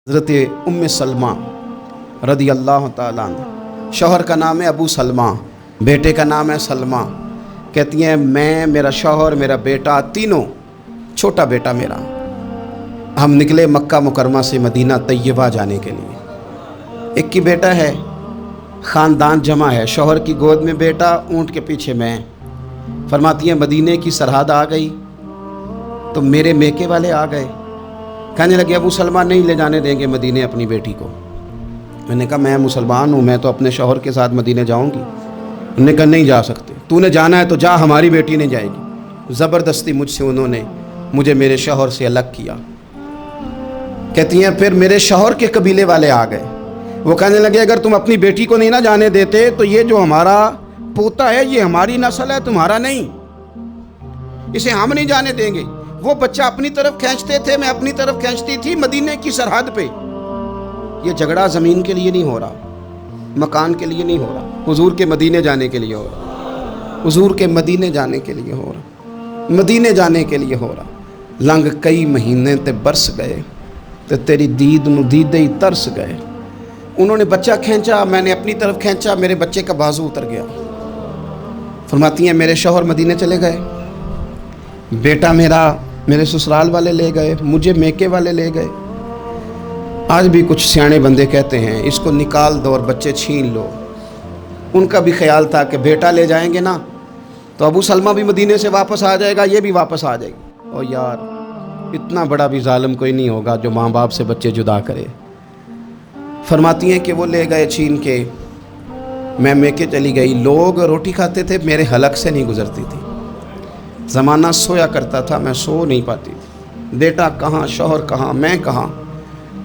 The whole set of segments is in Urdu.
حضرت ام سلمہ رضی اللہ تعالیٰ عنہ، شوہر کا نام ہے ابو سلمہ، بیٹے کا نام ہے سلمہ۔ کہتی ہیں میں، میرا شوہر، میرا بیٹا، تینوں، چھوٹا بیٹا میرا، ہم نکلے مکہ مکرمہ سے مدینہ طیبہ جانے کے لیے۔ ایک کی بیٹا ہے، خاندان جمع ہے، شوہر کی گود میں بیٹا، اونٹ کے پیچھے میں۔ فرماتی ہیں مدینے کی سرحد آ گئی تو میرے میکے والے آ گئے، کہنے لگے ابو سلمہ نہیں لے جانے دیں گے مدینے اپنی بیٹی کو۔ میں نے کہا میں مسلمان ہوں، میں تو اپنے شوہر کے ساتھ مدینے جاؤں گی۔ انہوں نے کہا نہیں جا سکتے، تو نے جانا ہے تو جا، ہماری بیٹی نہیں جائے گی۔ زبردستی مجھ سے انہوں نے مجھے میرے شوہر سے الگ کیا۔ کہتی ہیں پھر میرے شوہر کے قبیلے والے آ گئے، وہ کہنے لگے اگر تم اپنی بیٹی کو نہیں نہ جانے دیتے تو یہ جو ہمارا پوتا ہے یہ ہماری نسل ہے، تمہارا نہیں، اسے ہم نہیں جانے دیں گے۔ وہ بچہ اپنی طرف کھینچتے تھے، میں اپنی طرف کھینچتی تھی، مدینے کی سرحد پہ۔ یہ جھگڑا زمین کے لیے نہیں ہو رہا، مکان کے لیے نہیں ہو رہا، حضور کے مدینے جانے کے لیے ہو رہا، حضور کے مدینے جانے کے لیے ہو رہا، مدینے جانے کے لیے ہو رہا۔ لنگ کئی مہینے تے برس گئے تے تیری دید نو دیدے ہی ترس گئے۔ انہوں نے بچہ کھینچا، میں نے اپنی طرف کھینچا، میرے بچے کا بازو اتر گیا۔ فرماتی ہیں میرے شوہر مدینے چلے گئے، بیٹا میرا میرے سسرال والے لے گئے، مجھے میکے والے لے گئے۔ آج بھی کچھ سیانے بندے کہتے ہیں اس کو نکال دو اور بچے چھین لو۔ ان کا بھی خیال تھا کہ بیٹا لے جائیں گے نا تو ابو سلمہ بھی مدینے سے واپس آ جائے گا، یہ بھی واپس آ جائے گی۔ اور یار اتنا بڑا بھی ظالم کوئی نہیں ہوگا جو ماں باپ سے بچے جدا کرے۔ فرماتی ہیں کہ وہ لے گئے چھین کے، میں میکے چلی گئی۔ لوگ روٹی کھاتے تھے، میرے حلق سے نہیں گزرتی تھی۔ زمانہ سویا کرتا تھا، میں سو نہیں پاتی تھی۔ بیٹا کہاں، شوہر کہاں، میں کہاں۔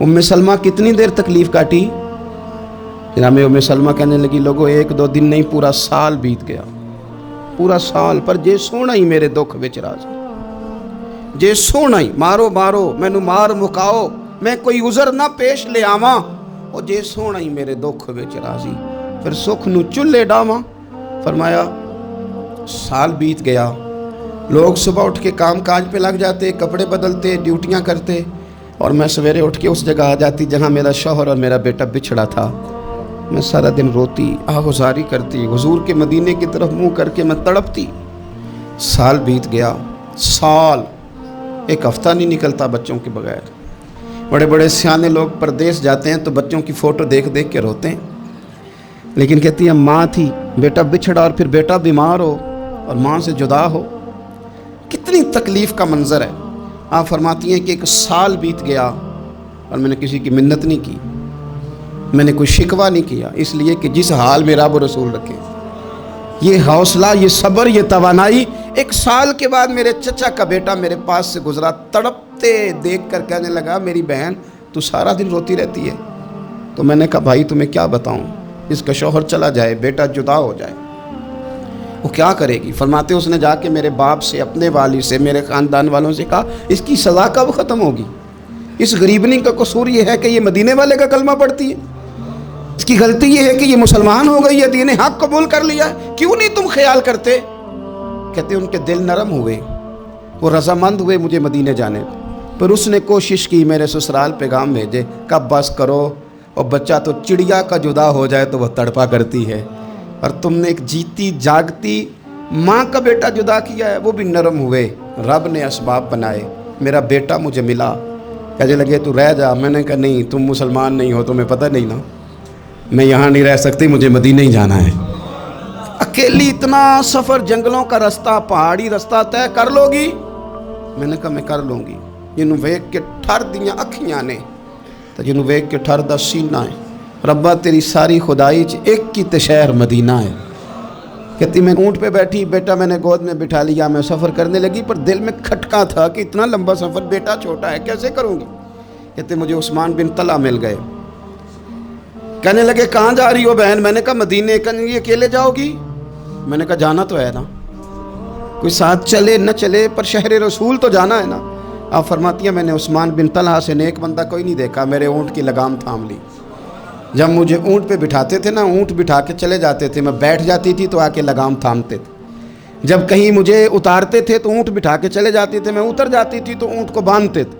ام سلمہ کتنی دیر تکلیف کاٹی؟ جناب ام سلمہ کہنے لگی لوگوں ایک دو دن نہیں، پورا سال بیت گیا، پورا سال، پر جے سونا ہی میرے دکھ وچ راضی، جے سونا ہی مارو مارو مینو مار مکاؤ، میں کوئی عذر نہ پیش لے آواں، اور جے سونا ہی میرے دکھ وچ راضی، پھر سکھ نو چلے ڈاواں۔ فرمایا سال بیت گیا، لوگ صبح اٹھ کے کام کاج پہ لگ جاتے، کپڑے بدلتے، ڈیوٹیاں کرتے، اور میں سویرے اٹھ کے اس جگہ آ جاتی جہاں میرا شوہر اور میرا بیٹا بچھڑا تھا۔ میں سارا دن روتی، آہوزاری کرتی، حضور کے مدینے کی طرف منہ کر کے میں تڑپتی۔ سال بیت گیا، سال، ایک ہفتہ نہیں نکلتا بچوں کے بغیر۔ بڑے بڑے سیانے لوگ پردیس جاتے ہیں تو بچوں کی فوٹو دیکھ دیکھ کے روتے ہیں، لیکن کہتی ہیں ماں تھی، بیٹا بچھڑا اور پھر بیٹا بیمار ہو اور ماں سے جدا ہو، کتنی تکلیف کا منظر ہے۔ آپ فرماتی ہیں کہ ایک سال بیت گیا اور میں نے کسی کی منت نہیں کی، میں نے کوئی شکوہ نہیں کیا، اس لیے کہ جس حال میں رب و رسول رکھے۔ یہ حوصلہ، یہ صبر، یہ توانائی۔ ایک سال کے بعد میرے چچا کا بیٹا میرے پاس سے گزرا، تڑپتے دیکھ کر کہنے لگا میری بہن تو سارا دن روتی رہتی ہے۔ تو میں نے کہا بھائی تمہیں کیا بتاؤں، اس کا شوہر چلا جائے، بیٹا جدا ہو جائے، وہ کیا کرے گی؟ فرماتے اس نے جا کے میرے باپ سے، اپنے والد سے، میرے خاندان والوں سے کہا اس کی سزا کب ختم ہوگی؟ اس غریبنی کا قصور یہ ہے کہ یہ مدینے والے کا کلمہ پڑھتی ہے، اس کی غلطی یہ ہے کہ یہ مسلمان ہو گئی ہے، دین حق قبول کر لیا ہے، کیوں نہیں تم خیال کرتے؟ کہتے ان کے دل نرم ہوئے، وہ رضامند ہوئے مجھے مدینے جانے پر اس نے کوشش کی میرے سسرال پیغام بھیجے، کب بس کرو، اور بچہ تو چڑیا کا جدا ہو جائے تو وہ تڑپا کرتی ہے، اور تم نے ایک جیتی جاگتی ماں کا بیٹا جدا کیا ہے۔ وہ بھی نرم ہوئے، رب نے اسباب بنائے، میرا بیٹا مجھے ملا۔ کہنے لگے تو رہ جا، میں نے کہا نہیں، تم مسلمان نہیں ہو، تمہیں پتہ نہیں نا، میں یہاں نہیں رہ سکتی، مجھے مدینہ ہی جانا ہے۔ اکیلی اتنا سفر، جنگلوں کا رستہ، پہاڑی رستہ طے کر لو گی؟ میں نے کہا میں کر لوں گی۔ جنوں ویکھ کے ٹھر دیاں اکھیاں نے تو جنوں ویکھ کے ٹھر دا سینہ ہے، ربا تیری ساری خدائی ایک کی تے شہر مدینہ ہے۔ کہتی میں اونٹ پہ بیٹھی، بیٹا میں نے گود میں بٹھا لیا، میں سفر کرنے لگی، پر دل میں کھٹکا تھا کہ اتنا لمبا سفر، بیٹا چھوٹا ہے، کیسے کروں گی؟ کہتے مجھے عثمان بن طلحہ مل گئے، کہنے لگے کہاں جا رہی ہو بہن؟ میں نے کہا مدینے۔ کہنے لگے اکیلے جاؤ گی؟ میں نے کہا جانا تو ہے نا، کوئی ساتھ چلے نہ چلے پر شہر رسول تو جانا ہے نا۔ آپ فرماتی ہیں میں نے عثمان بن طلحہ سے نیک بندہ کوئی نہیں دیکھا، میرے اونٹ کی لگام تھام لی۔ جب مجھے اونٹ پہ بٹھاتے تھے نا، اونٹ بٹھا کے چلے جاتے تھے، میں بیٹھ جاتی تھی تو آ کے لگام تھامتے تھے۔ جب کہیں مجھے اتارتے تھے تو اونٹ بٹھا کے چلے جاتے تھے، میں اتر جاتی تھی تو اونٹ کو باندھتے تھے۔